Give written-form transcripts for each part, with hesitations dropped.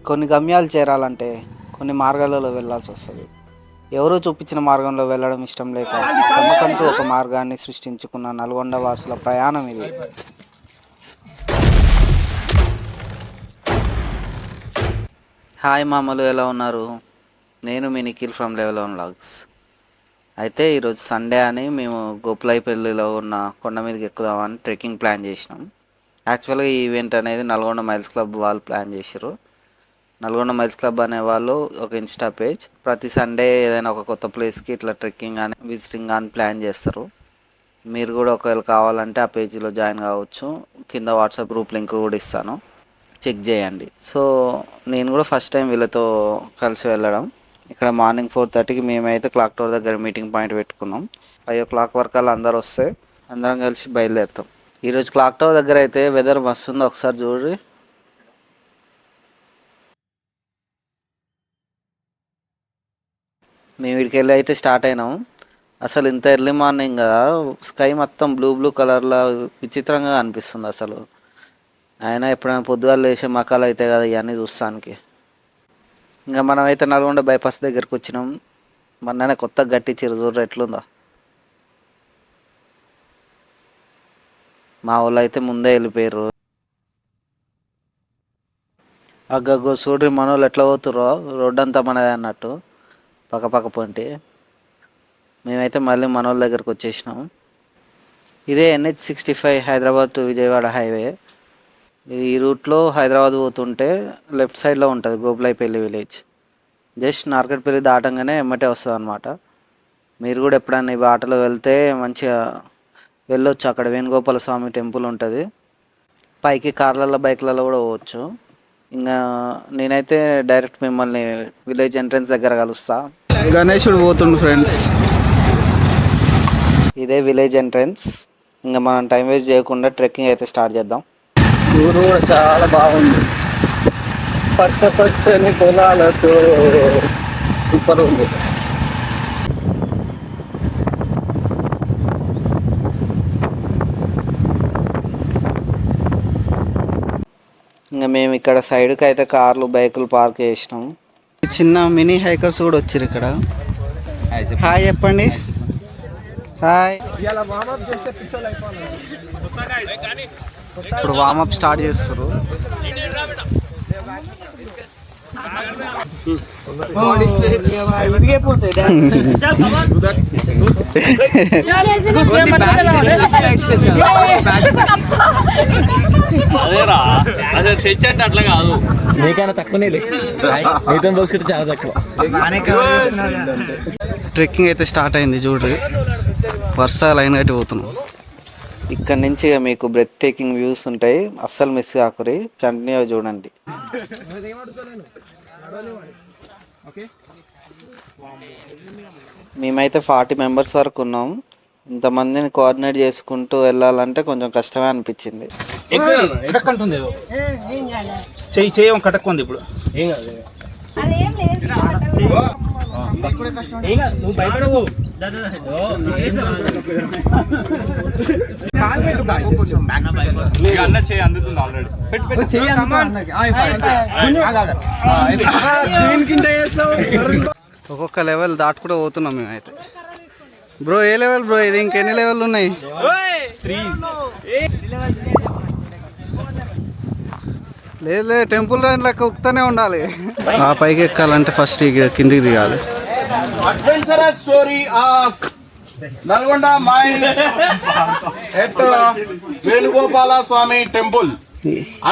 కొన్ని గమ్యాలు చేరాలంటే కొన్ని మార్గాలలో వెళ్ళాల్సి వస్తుంది. ఎవరో చూపించిన మార్గంలో వెళ్ళడం ఇష్టం లేక తమకంటూ ఒక మార్గాన్ని సృష్టించుకున్న నల్గొండ వాసుల ప్రయాణం ఇది. హాయ్ మామూలు, ఎలా ఉన్నారు? నేను మీ Nikhil from level one vlogs. అయితే ఈరోజు సండే అని మేము గోపులైపల్లిలో ఉన్న కొండ మీదకి ఎక్కుదామని ట్రెక్కింగ్ ప్లాన్ చేసినాం. యాక్చువల్గా ఈ ఈవెంట్ అనేది నల్గొండ మైల్స్ క్లబ్ వాళ్ళు ప్లాన్ చేశారు. నల్గొండ మైల్స్ క్లబ్ అనే వాళ్ళు ఒక ఇన్స్టా పేజ్, ప్రతి సండే ఏదైనా ఒక కొత్త ప్లేస్కి ఇట్లా ట్రెక్కింగ్ కానీ విజిటింగ్ కానీ ప్లాన్ చేస్తారు. మీరు కూడా ఒకవేళ కావాలంటే ఆ పేజీలో జాయిన్ కావచ్చు. కింద వాట్సాప్ గ్రూప్ లింక్ కూడా ఇస్తాను, చెక్ చేయండి. సో నేను కూడా ఫస్ట్ టైం వీళ్ళతో కలిసి వెళ్ళడం. ఇక్కడ మార్నింగ్ 4:30కి మేమైతే క్లాక్ టవర్ దగ్గర మీటింగ్ పాయింట్ పెట్టుకున్నాం. 5 o'clock వరకు అలా అందరు వస్తే అందరం కలిసి బయలుదేరుతాం. ఈరోజు క్లాక్ టవర్ దగ్గర అయితే వెదర్ మస్తు ఉందో ఒకసారి చూడండి. మేము వీడికి వెళ్ళి అయితే స్టార్ట్ అయినాం. అసలు ఇంత ఎర్లీ మార్నింగ్ కదా, స్కై మొత్తం బ్లూ కలర్లో విచిత్రంగా అనిపిస్తుంది అసలు. అయినా ఎప్పుడైనా పొద్దుగాల లేచే మకాలు అయితే కదా ఇవన్నీ చూస్తానికి. ఇంకా మనమైతే నల్గొండ బైపాస్ దగ్గరికి వచ్చినాం. మొన్ననే కొత్త గట్టి చిరుజూరు ఎట్లుందో. మా వాళ్ళు అయితే ముందే వెళ్ళిపోయారు. అగ్గో చూడ్రి మన వాళ్ళు ఎట్లా పోతుర్రో, రోడ్డు అంతా మనదే అన్నట్టు పక్క పొంటి. మేమైతే మళ్ళీ మన వాళ్ళ దగ్గరకు వచ్చేసినాం. ఇదే NH65 Hyderabad to Vijayawada highway. ఈ రూట్లో హైదరాబాద్ పోతుంటే లెఫ్ట్ సైడ్లో ఉంటుంది గోపులైపల్లి విలేజ్. జస్ట్ నార్కట్పల్లి దాటంగానే ఎమ్మటే వస్తుంది అనమాట. మీరు కూడా ఎప్పుడైనా ఈ బాటలో వెళ్తే మంచిగా వెళ్ళొచ్చు. అక్కడ వేణుగోపాల స్వామి టెంపుల్ ఉంటుంది. పైకి కార్లలో బైక్లలో కూడా పోవచ్చు. ఇంకా నేనైతే డైరెక్ట్ మిమ్మల్ని విలేజ్ ఎంట్రన్స్ దగ్గర కలుస్తా. గణేశుడు పోతుండు ఫ్రెండ్స్. ఇదే విలేజ్ ఎంట్రన్స్. ఇంకా మనం టైం వేస్ట్ చేయకుండా ట్రెక్కింగ్ అయితే స్టార్ట్ చేద్దాం. ఊరు కూడా చాలా బాగుంది, పచ్చని పొలాలతో సూపర్ ఉంది. ఇంకా మేము ఇక్కడ సైడ్కి అయితే కార్లు బైకులు పార్క్ చేసినాం. చిన్న మినీ హైకర్స్ కూడా వచ్చారు ఇక్కడ. హాయ్ చెప్పండి. హాయ్. ఇప్పుడు వార్మప్ స్టార్ట్ చేస్తారు. అదేరా అసలు తెచ్చి అంటే అట్లా కాదు, నీకైనా తక్కువనే నీతో పోసుకుంటే చాలా తక్కువ. ట్రెక్కింగ్ అయితే స్టార్ట్ అయింది చూడ్రి. వర్షాలు లైన్ కట్టి పోతున్నాం. ఇక్కడ నుంచి మీకు బ్రెత్ టేకింగ్ వ్యూస్ ఉంటాయి, అస్సలు మిస్ కాకురి. కంటిన్యూ చూడండి. మేమైతే 40 మెంబర్స్ వరకు ఉన్నాం. ఇంతమందిని కోఆర్డినేట్ చేసుకుంటూ వెళ్ళాలంటే కొంచెం కష్టమే అనిపించింది. కటక్కుంది ఇప్పుడు. ఒక్కొక్క లెవెల్ దాటుకుంటూ పోతున్నాం మేమైతే. బ్రో ఏ లెవెల్ బ్రో ఇది? ఇంకెన్ని లెవెల్ ఉన్నాయి? లేదు టెంపుల్ రన్ లెక్క ఉక్కుతూనే ఉండాలి. ఆ పైకి ఎక్కాలంటే ఫస్ట్ కిందికి దిగాలి. Adventurous story of Nalgonda miles at Venugopala Swamy temple.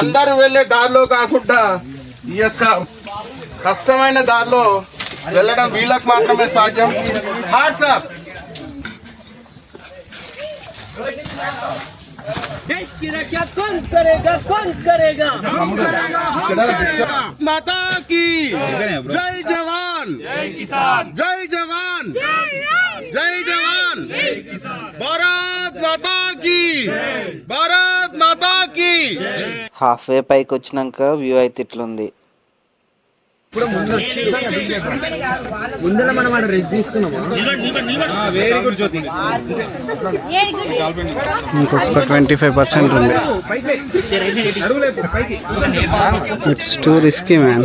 అందరూ వెళ్ళే దారిలో కాకుండా ఈ యొక్క కష్టమైన దారిలో వెళ్ళడం వీళ్ళకి మాత్రమే సాధ్యం. వాట్సాప్ మాతా కీ జై జవాన్, జై జవాన్, జై జవాన్, భారత్ మాతా కీ, భారత్ మాతా కీ. హాఫ్ వే పైకి వచ్చినాక వ్యూ అయితే ఇట్లుంది. ముందర మనం ఆడ రెస్ట్ తీసుకున్నాము. వెరీ గుడ్ జ్యోతి. ఇంకొక 25% ఉంది. It's two risky man.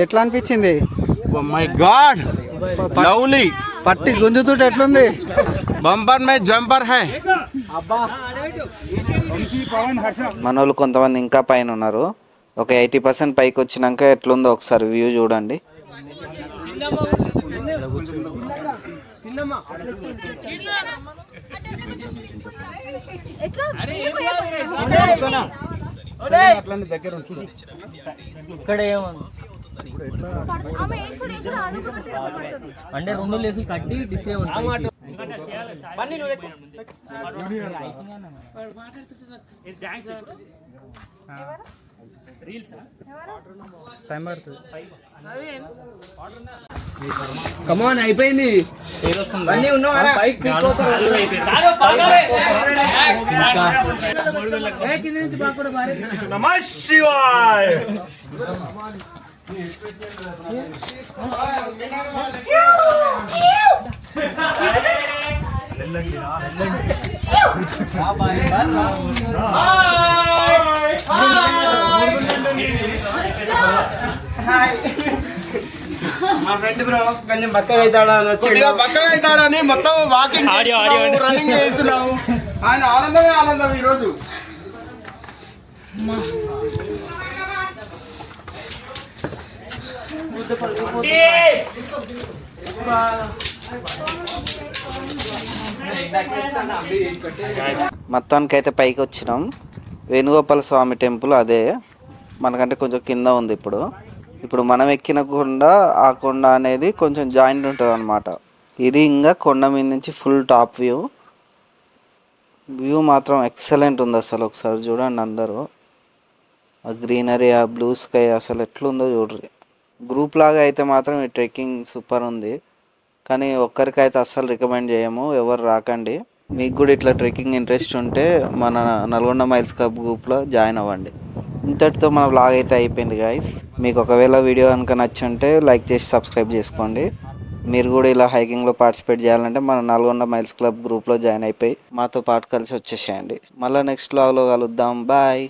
ఎట్లా అనిపించింది? My God lovely. పట్టి గుంజుతుంటే ఎట్లుంది? బంపర్ మే జంపర్ హై. మనోళ్ళు కొంతమంది ఇంకా పైన ఉన్నారు. ఒక 80% పైకి వచ్చినాక ఎట్లుందో ఒకసారి వ్యూ చూడండి. అంటే 2 లేసులు కట్టి డిస్ప్లే ఉంటుంది. కమాన్ అయిపోయింది. అన్నీ ఉన్నావా? బైక్ నమః శివాయ. మా ఫ్రెండ్ బ్రో కొంచెం బక్కగా అవుతాడని మొత్తం వాకింగ్ రన్నింగ్ చేస్తున్నావు. ఆయన ఆనందమే ఆనందం ఈరోజు. మొత్తానికైతే పైకి వచ్చినాం. వేణుగోపాల స్వామి టెంపుల్ అదే, మనకంటే కొంచెం కింద ఉంది. ఇప్పుడు మనం ఎక్కిన కొండ, ఆ కొండ అనేది కొంచెం జాయింట్ ఉంటుంది అన్నమాట. ఇది ఇంకా కొండ మీద నుంచి ఫుల్ టాప్ వ్యూ మాత్రం ఎక్సలెంట్ ఉంది. అసలు ఒకసారి చూడండి అందరూ, ఆ గ్రీనరీ, ఆ బ్లూ స్కై అసలు ఎట్లుందో చూడ్రి. గ్రూప్ లాగా అయితే మాత్రం ఈ ట్రెక్కింగ్ సూపర్ ఉంది. కానీ ఒక్కరికైతే అస్సలు రికమెండ్ చేయము, ఎవరు రాకండి. మీకు కూడా ఇట్లా ట్రెక్కింగ్ ఇంట్రెస్ట్ ఉంటే మన నల్గొండ మైల్స్ క్లబ్ గ్రూప్లో జాయిన్ అవ్వండి. ఇంతటితో మన వ్లాగ్ అయితే అయిపోయింది గాయస్. మీకు ఒకవేళ వీడియో కనుక నచ్చుంటే లైక్ చేసి సబ్స్క్రైబ్ చేసుకోండి. మీరు కూడా ఇలా హైకింగ్లో పార్టిసిపేట్ చేయాలంటే మన నల్గొండ మైల్స్ క్లబ్ గ్రూప్లో జాయిన్ అయిపోయి మాతో పాటు కలిసి వచ్చేసేయండి. మళ్ళీ నెక్స్ట్ వ్లాగ్లో కలుద్దాం. బాయ్.